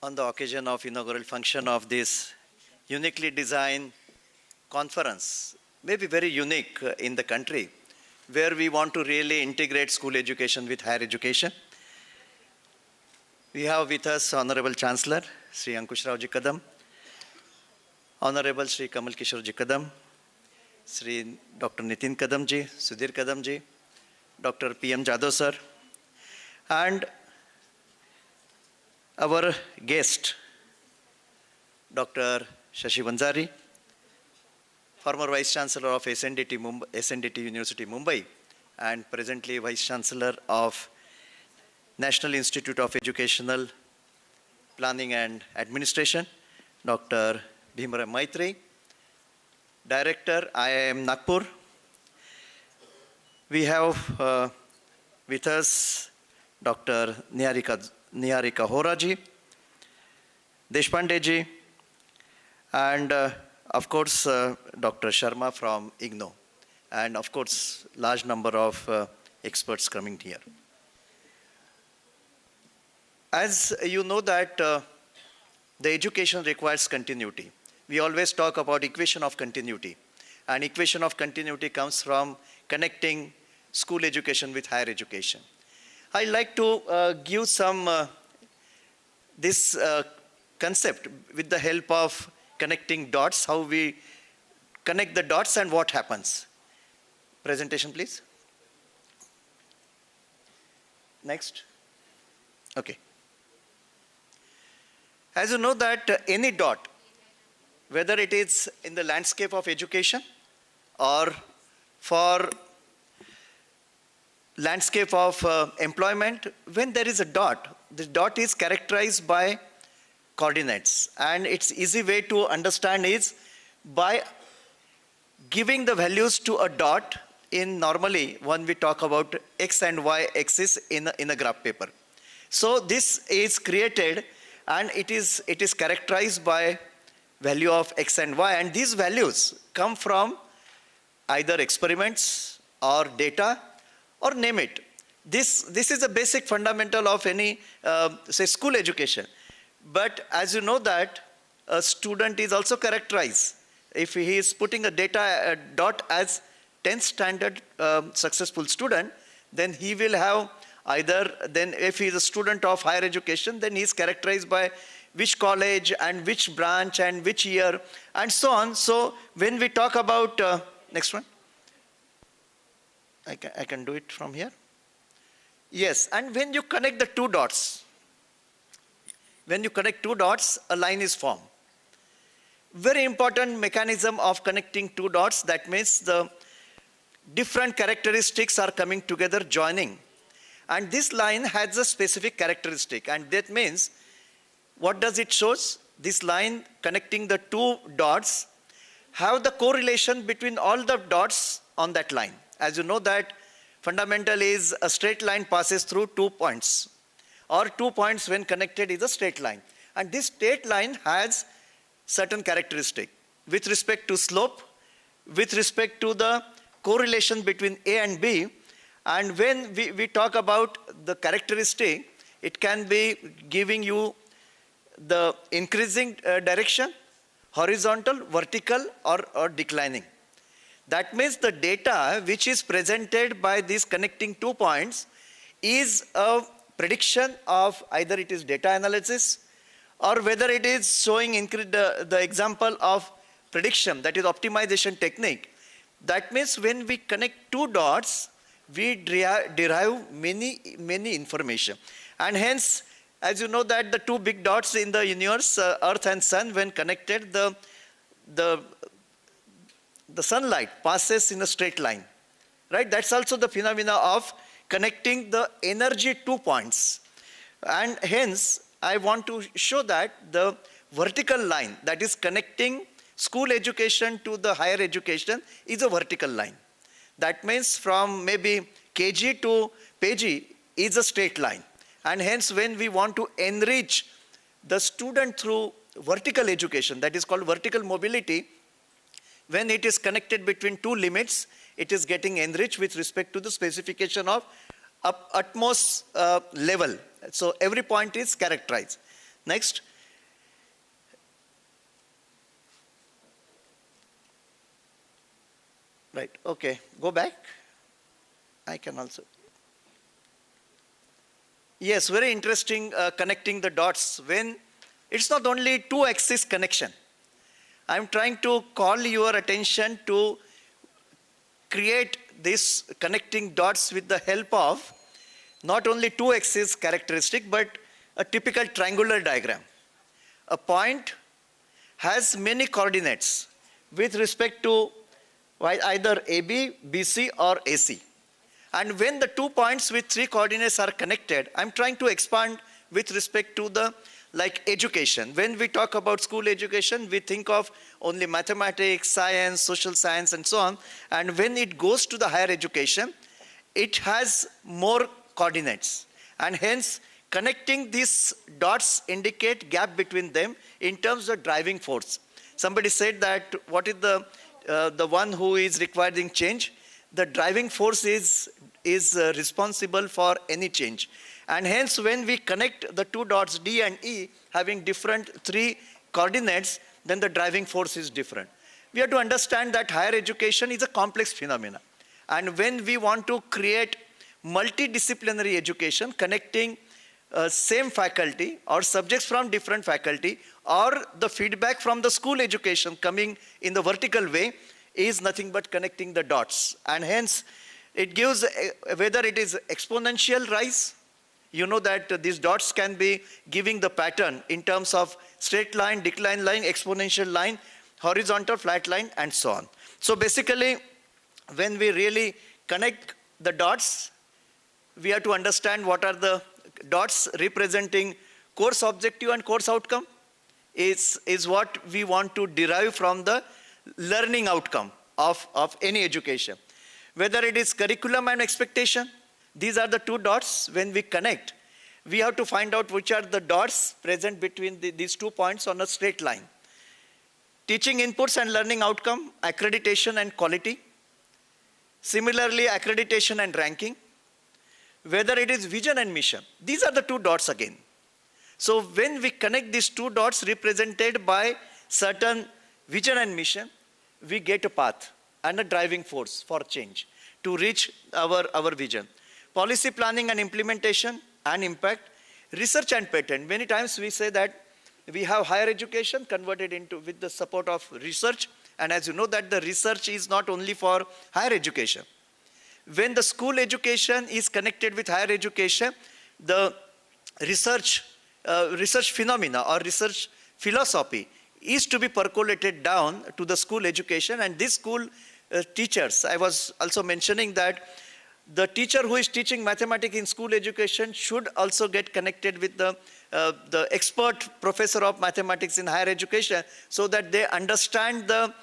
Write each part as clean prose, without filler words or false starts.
on the occasion of inaugural function of this uniquely designed conference, maybe very unique in the country, where we want to really integrate school education with higher education. We have with us Honorable Chancellor, Sri Ankush Rao Ji Kadam, Honorable Sri Kamal Kishore Ji Kadam, Sri Dr. Nitin Kadam Ji, Sudhir Kadam Ji, Dr. P.M. Jadhav Sir, and our guest, Dr. Shashi Banjari, former Vice Chancellor of SNDT University, Mumbai, and presently Vice Chancellor of National Institute of Educational Planning and Administration, Dr. Bhimram Maitri, Director, IIM Nagpur. We have with us Dr. Niharika Horaji, Deshpande ji, and of course Dr. Sharma from IGNOU, and of course large number of experts coming here. As you know that the education requires continuity. We always talk about equation of continuity, and equation of continuity comes from connecting school education with higher education. I like to give some this concept with the help of connecting dots, how we connect the dots and what happens. Presentation, please. Next. Okay. As you know that any dot, whether it is in the landscape of education or for landscape of employment, when there is a dot, the dot is characterized by coordinates. And its easy way to understand is by giving the values to a dot in normally when we talk about x and y axis in a graph paper. So this is created and it is characterized by value of x and y, and these values come from either experiments or data or name it. This is a basic fundamental of any say school education. But as you know that a student is also characterized. If he is putting a dot as 10th standard successful student, then he will have either, then if he is a student of higher education, then he is characterized by which college and which branch and which year and so on. So when we talk about, next one, I can do it from here. Yes, and when you connect the two dots, a line is formed. Very important mechanism of connecting two dots, that means the different characteristics are coming together, joining. And this line has a specific characteristic, and that means, what does it show? This line connecting the two dots have the correlation between all the dots on that line. As you know that fundamental is a straight line passes through 2 points, or 2 points when connected is a straight line. And this straight line has certain characteristic with respect to slope, with respect to the correlation between A and B. And when we talk about the characteristic, it can be giving you the increasing direction, horizontal, vertical, or declining. That means the data which is presented by these connecting 2 points is a prediction of either it is data analysis or whether it is showing the example of prediction, that is optimization technique. That means when we connect two dots, we derive many information. And hence, as you know that the two big dots in the universe, Earth and Sun, when connected, the sunlight passes in a straight line, right? That's also the phenomena of connecting the energy 2 points. And hence, I want to show that the vertical line that is connecting school education to the higher education is a vertical line. That means from maybe KG to PG is a straight line. And hence when we want to enrich the student through vertical education, that is called vertical mobility, when it is connected between two limits, it is getting enriched with respect to the specification of utmost level. So every point is characterized. Next, Right, okay, go back. I can also. Yes, very interesting connecting the dots when it's not only two-axis connection. I'm trying to call your attention to create this connecting dots with the help of not only two-axis characteristic, but a typical triangular diagram. A point has many coordinates with respect to either AB, BC, or AC. And when the 2 points with 3 coordinates are connected, I'm trying to expand with respect to the education. When we talk about school education, we think of only mathematics, science, social science, and so on. And when it goes to the higher education, it has more coordinates. And hence, connecting these dots indicate gap between them in terms of driving force. Somebody said that what is the one who is requiring change? The driving force is responsible for any change. And hence, when we connect the two dots D and E having different 3 coordinates, then the driving force is different. We have to understand that higher education is a complex phenomenon. And when we want to create multidisciplinary education connecting same faculty or subjects from different faculty, or the feedback from the school education coming in the vertical way, is nothing but connecting the dots. And hence, it gives, whether it is exponential rise, you know that these dots can be giving the pattern in terms of straight line, decline line, exponential line, horizontal, flat line, and so on. So basically, when we really connect the dots, we have to understand what are the dots representing course objective and course outcome is what we want to derive from the learning outcome of any education. Whether it is curriculum and expectation, these are the 2 dots. When we connect, we have to find out which are the dots present between these 2 points on a straight line. Teaching inputs and learning outcome, accreditation and quality. Similarly, accreditation and ranking. Whether it is vision and mission, these are the 2 dots again. So when we connect these 2 dots represented by certain vision and mission, we get a path and a driving force for change to reach our vision. Policy planning and implementation and impact, research and patent. Many times we say that we have higher education converted into with the support of research, and as you know that the research is not only for higher education. When the school education is connected with higher education, the research phenomena or research philosophy is to be percolated down to the school education, and these school teachers, I was also mentioning that the teacher who is teaching mathematics in school education should also get connected with the expert professor of mathematics in higher education, so that they understand the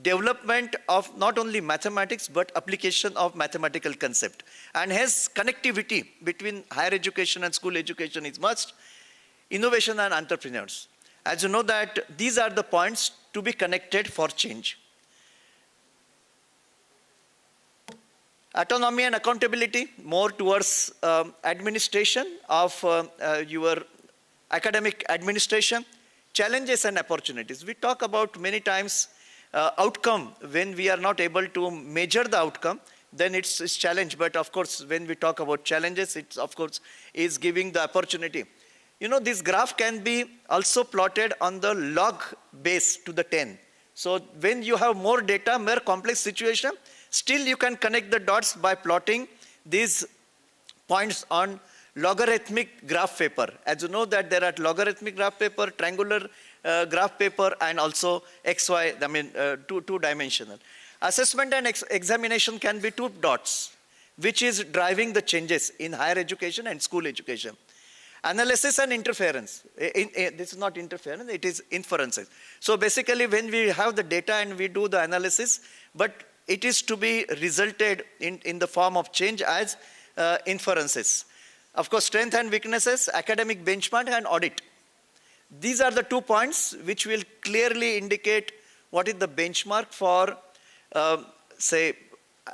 development of not only mathematics but application of mathematical concept. And hence connectivity between higher education and school education is must. Innovation and entrepreneurs. As you know that these are the points to be connected for change. Autonomy and accountability, more towards administration of your academic administration. Challenges and opportunities. We talk about many times outcome. When we are not able to measure the outcome, then it's challenge. But of course, when we talk about challenges, it's of course is giving the opportunity. You know, this graph can be also plotted on the log base to the 10. So when you have more data, more complex situation, still you can connect the dots by plotting these points on logarithmic graph paper. As you know that there are logarithmic graph paper, triangular graph paper, and also XY, I mean two-dimensional. Assessment and examination can be 2 dots, which is driving the changes in higher education and school education. Analysis and interference. This is not interference, it is inferences. So basically when we have the data and we do the analysis, but it is to be resulted in the form of change as inferences. Of course, strength and weaknesses, academic benchmark and audit. These are the 2 points which will clearly indicate what is the benchmark for, say,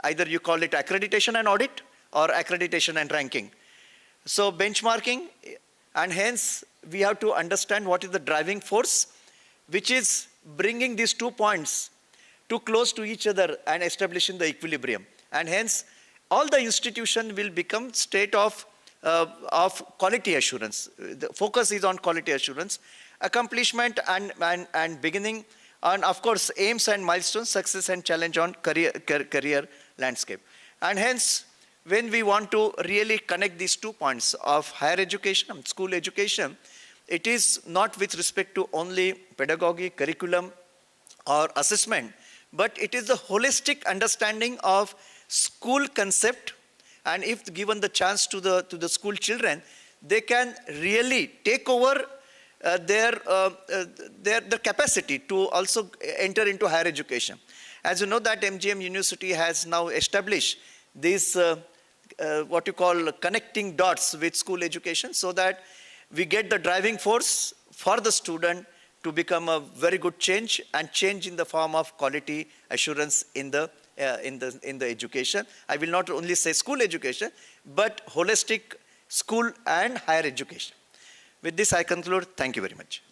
either you call it accreditation and audit or accreditation and ranking. So benchmarking, and hence we have to understand what is the driving force which is bringing these 2 points too close to each other and establishing the equilibrium. And hence, all the institution will become state of quality assurance. The focus is on quality assurance, accomplishment and beginning, and of course, aims and milestones, success and challenge on career landscape. And hence, when we want to really connect these 2 points of higher education and school education, it is not with respect to only pedagogy, curriculum, or assessment, but it is the holistic understanding of school concept. And if given the chance to the school children, they can really take over their capacity to also enter into higher education. As you know that MGM University has now established this what you call connecting dots with school education, so that we get the driving force for the student to become a very good change, and change in the form of quality assurance in the education. I will not only say school education, but holistic school and higher education. With this, I conclude. Thank you very much.